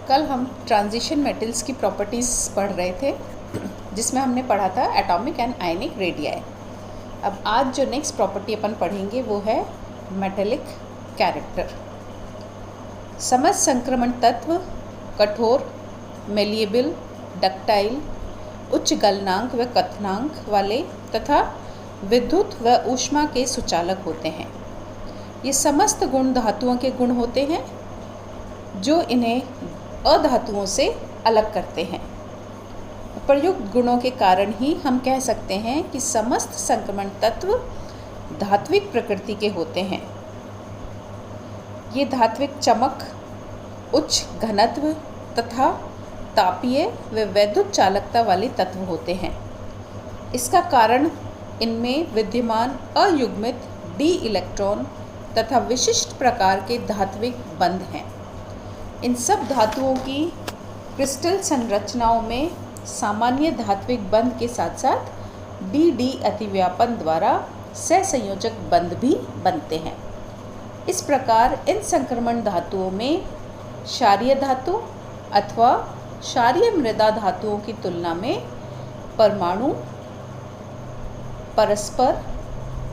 कल हम transition metals की प्रॉपर्टीज़ पढ़ रहे थे, जिसमें हमने पढ़ा था एटॉमिक एंड आयनिक रेडियाई। अब आज जो नेक्स्ट प्रॉपर्टी अपन पढ़ेंगे वो है मेटेलिक कैरेक्टर। समस्त संक्रमण तत्व कठोर, मेलिएबल, डक्टाइल, उच्च गलनांक व क्वथनांक वाले तथा विद्युत व ऊष्मा के सुचालक होते हैं। ये समस्त गुण धातुओं के गुण होते हैं जो इन्हें अधातुओं से अलग करते हैं। प्रयुक्त गुणों के कारण ही हम कह सकते हैं कि समस्त संक्रमण तत्व धात्विक प्रकृति के होते हैं। ये धात्विक चमक, उच्च घनत्व तथा तापीय व वैद्युत चालकता वाले तत्व होते हैं। इसका कारण इनमें विद्यमान अयुग्मित डी इलेक्ट्रॉन तथा विशिष्ट प्रकार के धात्विक बंध हैं। इन सब धातुओं की क्रिस्टल संरचनाओं में सामान्य धात्विक बंध के साथ साथ डी अतिव्यापन द्वारा सहसंयोजक बंध भी बनते हैं। इस प्रकार इन संक्रमण धातुओं में क्षारीय धातु अथवा क्षारीय मृदा धातुओं की तुलना में परमाणु परस्पर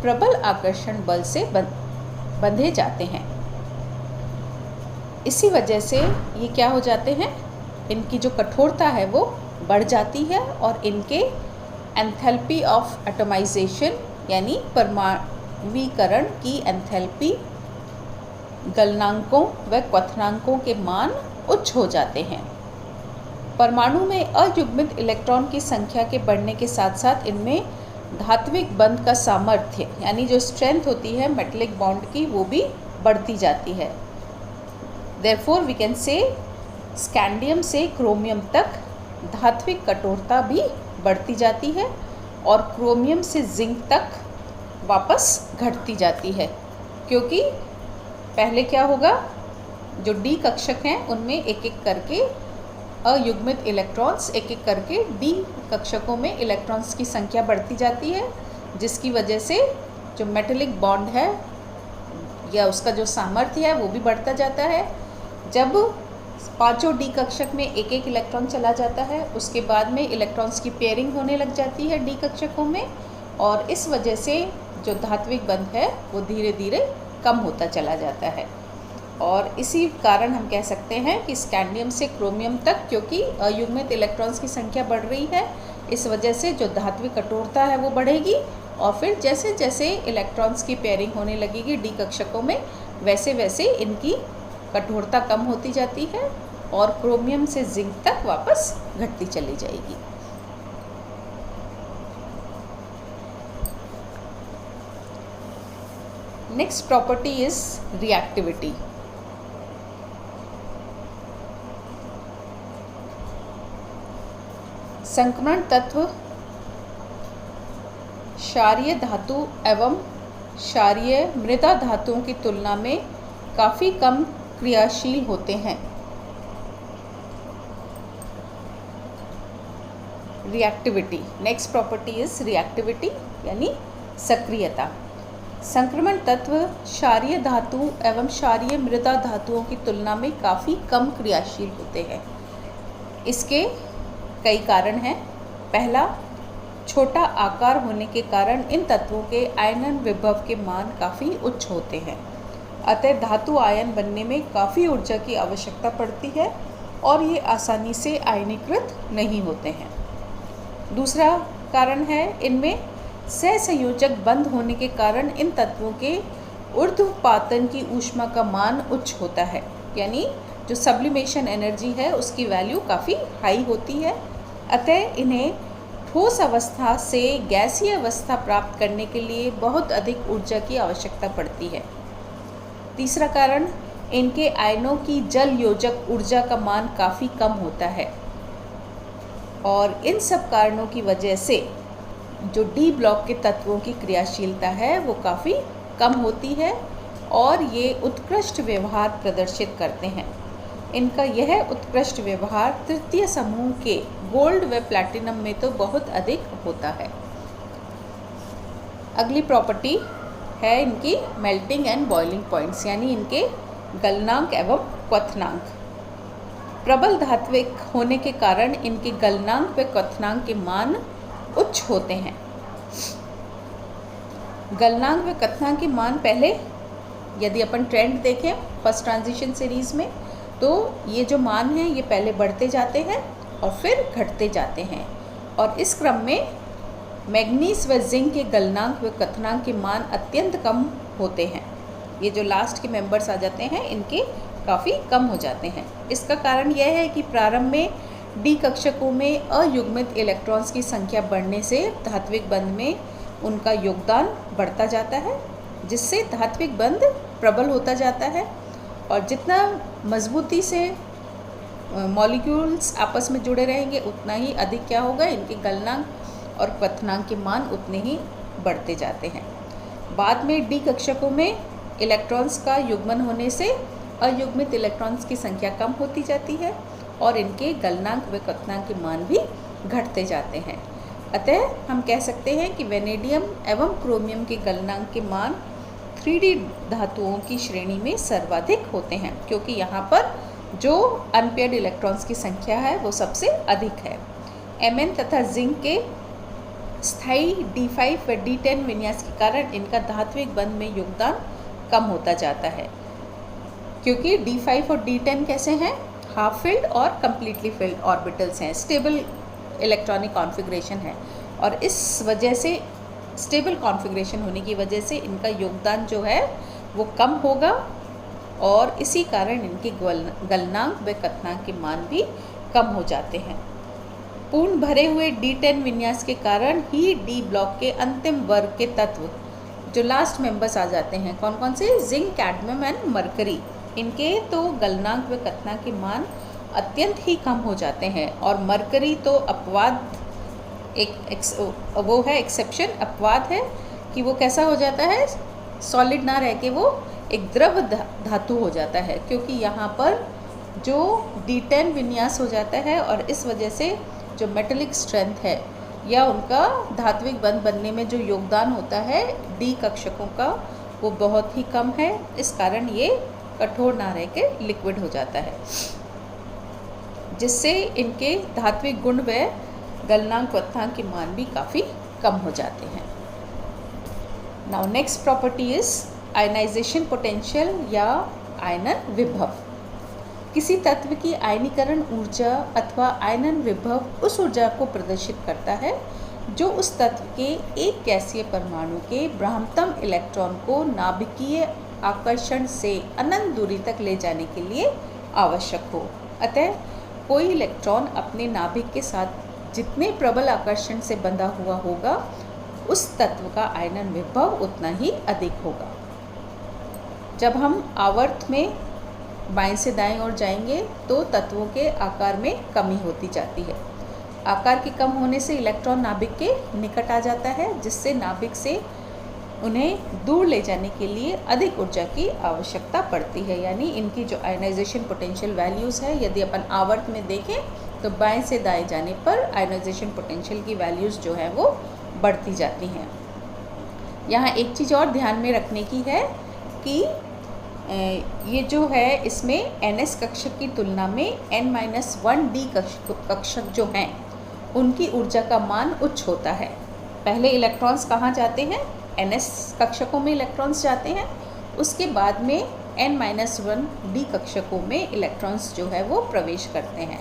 प्रबल आकर्षण बल से बंधे जाते हैं। इसी वजह से ये क्या हो जाते हैं, इनकी जो कठोरता है वो बढ़ जाती है और इनके एंथैल्पी ऑफ एटमाइजेशन यानी परमाणुवीकरण की एंथैल्पी, गलनांकों व क्वथनांकों के मान उच्च हो जाते हैं। परमाणु में अयुग्मित इलेक्ट्रॉन की संख्या के बढ़ने के साथ साथ इनमें धात्विक बंध का सामर्थ्य यानी जो स्ट्रेंथ होती है मेटलिक बॉन्ड की वो भी बढ़ती जाती है। Therefore, we can say scandium से क्रोमियम तक धात्विक कठोरता भी बढ़ती जाती है और क्रोमियम से जिंक तक वापस घटती जाती है, क्योंकि पहले क्या होगा, जो डी कक्षक हैं उनमें एक एक करके अयुग्मित इलेक्ट्रॉन्स, एक एक करके डी कक्षकों में इलेक्ट्रॉन्स की संख्या बढ़ती जाती है, जिसकी वजह से जो मेटेलिक बॉन्ड है या उसका जो सामर्थ्य है वो भी बढ़ता जाता है। जब पांचों डी कक्षक में एक एक इलेक्ट्रॉन चला जाता है, उसके बाद में इलेक्ट्रॉन्स की पेयरिंग होने लग जाती है डी कक्षकों में, और इस वजह से जो धात्विक बंध है वो धीरे धीरे कम होता चला जाता है। और इसी कारण हम कह सकते हैं कि स्कैंडियम से क्रोमियम तक, क्योंकि अयुग्मित इलेक्ट्रॉन्स की संख्या बढ़ रही है, इस वजह से जो धात्विक कठोरता है वो बढ़ेगी, और फिर जैसे जैसे इलेक्ट्रॉन्स की पेयरिंग होने लगेगी डी कक्षकों में, वैसे वैसे इनकी कठोरता कम होती जाती है और क्रोमियम से जिंक तक वापस घटती चली जाएगी। Next property is reactivity. संक्रमण तत्व क्षारीय धातु एवं क्षारीय मृदा धातुओं की तुलना में काफ़ी कम क्रियाशील होते हैं। Reactivity, next property is reactivity यानी सक्रियता। संक्रमण तत्व क्षारीय धातु एवं क्षारीय मृदा धातुओं की तुलना में काफ़ी कम क्रियाशील होते हैं। इसके कई कारण हैं। पहला, छोटा आकार होने के कारण इन तत्वों के आयनन विभव के मान काफ़ी उच्च होते हैं, अतः धातु आयन बनने में काफ़ी ऊर्जा की आवश्यकता पड़ती है और ये आसानी से आयनीकृत नहीं होते हैं। दूसरा कारण है, इनमें सहसंयोजक बंध होने के कारण इन तत्वों के ऊर्ध्वपातन की ऊष्मा का मान उच्च होता है, यानी जो सब्लिमेशन एनर्जी है उसकी वैल्यू काफ़ी हाई होती है, अतः इन्हें ठोस अवस्था से गैसीय अवस्था प्राप्त करने के लिए बहुत अधिक ऊर्जा की आवश्यकता पड़ती है। तीसरा कारण, इनके आयनों की जल योजक ऊर्जा का मान काफ़ी कम होता है, और इन सब कारणों की वजह से जो डी ब्लॉक के तत्वों की क्रियाशीलता है वो काफ़ी कम होती है और ये उत्कृष्ट व्यवहार प्रदर्शित करते हैं। इनका यह उत्कृष्ट व्यवहार तृतीय समूह के गोल्ड व प्लैटिनम में तो बहुत अधिक होता है। अगली प्रॉपर्टी है इनकी मेल्टिंग एंड बॉइलिंग पॉइंट्स, यानी इनके गलनांक एवं क्वथनांक। प्रबल धात्विक होने के कारण इनके गलनांक व क्वथनांक के मान उच्च होते हैं। गलनांक व क्वथनांक के मान पहले यदि अपन ट्रेंड देखें फर्स्ट ट्रांजिशन सीरीज़ में, तो ये जो मान हैं ये पहले बढ़ते जाते हैं और फिर घटते जाते हैं, और इस क्रम में मैग्नीज व जिंक के गलनांक व क्वथनांक के मान अत्यंत कम होते हैं। ये जो लास्ट के मेंबर्स आ जाते हैं इनके काफ़ी कम हो जाते हैं। इसका कारण यह है कि प्रारंभ में डी कक्षकों में अयुग्मित इलेक्ट्रॉन्स की संख्या बढ़ने से धात्विक बंध में उनका योगदान बढ़ता जाता है, जिससे धात्विक बंध प्रबल होता जाता है, और जितना मजबूती से मॉलिक्यूल्स आपस में जुड़े रहेंगे उतना ही अधिक क्या होगा, इनके गलनांक और क्वथनांक के मान उतने ही बढ़ते जाते हैं। बाद में डी कक्षकों में इलेक्ट्रॉन्स का युग्मन होने से अयुग्मित इलेक्ट्रॉन्स की संख्या कम होती जाती है और इनके गलनांक व क्वथनांक के मान भी घटते जाते हैं। अतः हम कह सकते हैं कि वेनेडियम एवं क्रोमियम के गलनांक के मान 3D धातुओं की श्रेणी में सर्वाधिक होते हैं, क्योंकि यहाँ पर जो अनपेयर्ड इलेक्ट्रॉन्स की संख्या है वो सबसे अधिक है। Mn तथा जिंक के स्थायी D5 व D10 विन्यास के कारण इनका धात्विक बंध में योगदान कम होता जाता है, क्योंकि D5 और D10 कैसे हैं, हाफ फिल्ड और कम्प्लीटली फिल्ड ऑर्बिटल्स हैं, स्टेबल इलेक्ट्रॉनिक कॉन्फ़िगरेशन है, और इस वजह से स्टेबल कॉन्फ़िगरेशन होने की वजह से इनका योगदान जो है वो कम होगा, और इसी कारण इनके गलनांक व क्वथनांक के मान भी कम हो जाते हैं। पूर्ण भरे हुए D10 विन्यास के कारण ही डी ब्लॉक के अंतिम वर्ग के तत्व जो लास्ट मेंबर्स आ जाते हैं, कौन कौन से, जिंक, कैडमियम एंड मरकरी, इनके तो गलनांक व क्वथनांक के मान अत्यंत ही कम हो जाते हैं, और मरकरी तो अपवाद वो है, एक्सेप्शन, अपवाद है कि वो कैसा हो जाता है, सॉलिड ना रह के वो एक द्रव धातु हो जाता है, क्योंकि यहाँ पर जो D10 विन्यास हो जाता है और इस वजह से जो मेटेलिक स्ट्रेंथ है या उनका धात्विक बंध बनने में जो योगदान होता है डी कक्षकों का वो बहुत ही कम है। इस कारण ये कठोर ना रह के लिक्विड हो जाता है, जिससे इनके धात्विक गुण व गलनांक क्वथनांक के मान भी काफ़ी कम हो जाते हैं। Now next property is ionisation potential या आयनन विभव। किसी तत्व की आयनीकरण ऊर्जा अथवा आयनन विभव उस ऊर्जा को प्रदर्शित करता है जो उस तत्व के एक गैसीय परमाणु के ब्राह्मतम इलेक्ट्रॉन को नाभिकीय आकर्षण से अनंत दूरी तक ले जाने के लिए आवश्यक हो। अतः कोई इलेक्ट्रॉन अपने नाभिक के साथ जितने प्रबल आकर्षण से बंधा हुआ होगा उस तत्व का आयनन विभव उतना ही अधिक होगा। जब हम आवर्त में बाएं से दाएं ओर जाएंगे तो तत्वों के आकार में कमी होती जाती है। आकार के कम होने से इलेक्ट्रॉन नाभिक के निकट आ जाता है, जिससे नाभिक से उन्हें दूर ले जाने के लिए अधिक ऊर्जा की आवश्यकता पड़ती है। यानी इनकी जो आयनाइजेशन पोटेंशियल वैल्यूज़ है, यदि अपन आवर्त में देखें तो बाएं से दाएं जाने पर आयनाइजेशन पोटेंशियल की वैल्यूज़ जो है वो बढ़ती जाती हैं। यहाँ एक चीज़ और ध्यान में रखने की है कि ये जो है इसमें NS कक्षक की तुलना में N-1 D कक्षक जो हैं उनकी ऊर्जा का मान उच्च होता है। पहले इलेक्ट्रॉन्स कहाँ जाते हैं, NS कक्षकों में इलेक्ट्रॉन्स जाते हैं, उसके बाद में N-1 D कक्षकों में इलेक्ट्रॉन्स जो है वो प्रवेश करते हैं।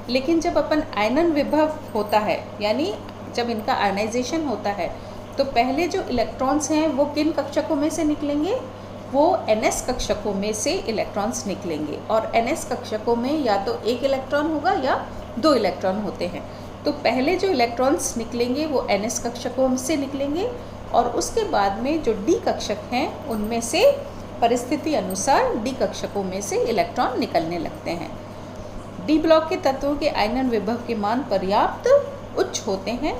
लेकिन जब अपन आयनन विभव होता है, यानी जब इनका आयनाइजेशन होता है, तो पहले जो इलेक्ट्रॉन्स हैं वो किन कक्षकों में से निकलेंगे, वो NS कक्षकों में से इलेक्ट्रॉन्स निकलेंगे। और NS कक्षकों में या तो एक इलेक्ट्रॉन होगा या दो इलेक्ट्रॉन होते हैं। तो पहले जो इलेक्ट्रॉन्स निकलेंगे वो NS कक्षकों से निकलेंगे, और उसके बाद में जो D कक्षक हैं उनमें से परिस्थिति अनुसार D कक्षकों में से इलेक्ट्रॉन निकलने लगते हैं। D ब्लॉक के तत्वों के आयनन विभव के मान पर्याप्त उच्च होते हैं,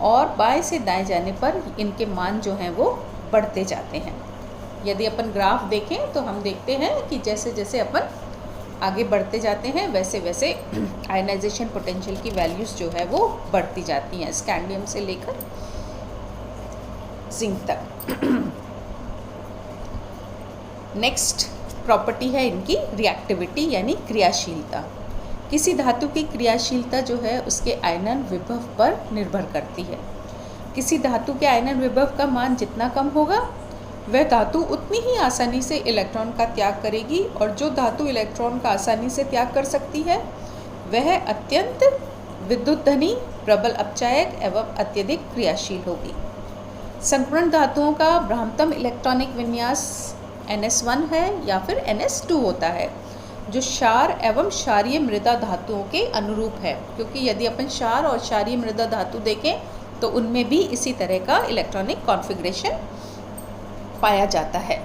और बाएं से दाएं जाने पर इनके मान जो हैं वो बढ़ते जाते हैं। यदि अपन ग्राफ देखें तो हम देखते हैं कि जैसे जैसे अपन आगे बढ़ते जाते हैं वैसे वैसे आयनाइजेशन पोटेंशियल की वैल्यूज़ जो है वो बढ़ती जाती हैं, स्कैंडियम से लेकर जिंक तक। नेक्स्ट प्रॉपर्टी है इनकी रिएक्टिविटी यानी क्रियाशीलता। किसी धातु की क्रियाशीलता जो है उसके आयनन विभव पर निर्भर करती है। किसी धातु के आयनन विभव का मान जितना कम होगा वह धातु उतनी ही आसानी से इलेक्ट्रॉन का त्याग करेगी, और जो धातु इलेक्ट्रॉन का आसानी से त्याग कर सकती है वह अत्यंत विद्युतधनी, प्रबल अपचायक एवं अत्यधिक क्रियाशील होगी। संक्रमण धातुओं का ब्राह्मतम इलेक्ट्रॉनिक विन्यास NS1 है या फिर NS2 होता है, जो क्षार एवं क्षारीय मृदा धातुओं के अनुरूप है, क्योंकि यदि अपन क्षार और क्षारीय मृदा धातु देखें तो उनमें भी इसी तरह का इलेक्ट्रॉनिक कॉन्फ़िगरेशन पाया जाता है।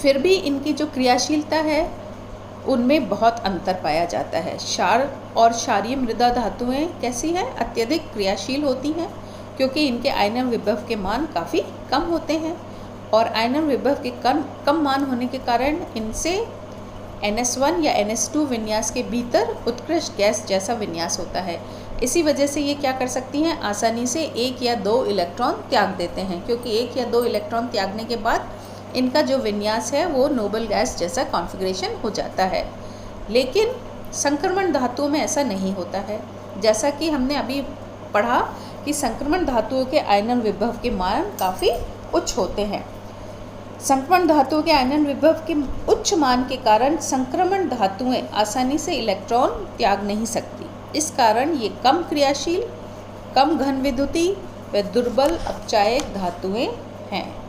फिर भी इनकी जो क्रियाशीलता है उनमें बहुत अंतर पाया जाता है। क्षार और क्षारीय मृदा धातुएं कैसी हैं? अत्यधिक क्रियाशील होती हैं, क्योंकि इनके आयनन विभव के मान काफ़ी कम होते हैं, और आयनन विभव के कम मान होने के कारण इनसे NS1 या NS2 विन्यास के भीतर उत्कृष्ट गैस जैसा विन्यास होता है। इसी वजह से ये क्या कर सकती हैं? आसानी से 1 या 2 इलेक्ट्रॉन त्याग देते हैं, क्योंकि 1 या 2 इलेक्ट्रॉन त्यागने के बाद इनका जो विन्यास है वो नोबल गैस जैसा कॉन्फ़िगरेशन हो जाता है। लेकिन संक्रमण धातुओं में ऐसा नहीं होता है। जैसा कि हमने अभी पढ़ा कि संक्रमण धातुओं के आयनन विभव के मान काफ़ी उच्च होते हैं। संक्रमण धातुओं के आयनन विभव के उच्च मान के कारण संक्रमण धातुएं आसानी से इलेक्ट्रॉन त्याग नहीं सकती। इस कारण ये कम क्रियाशील, कम घन विद्युती व दुर्बल अपचायक धातुएं हैं।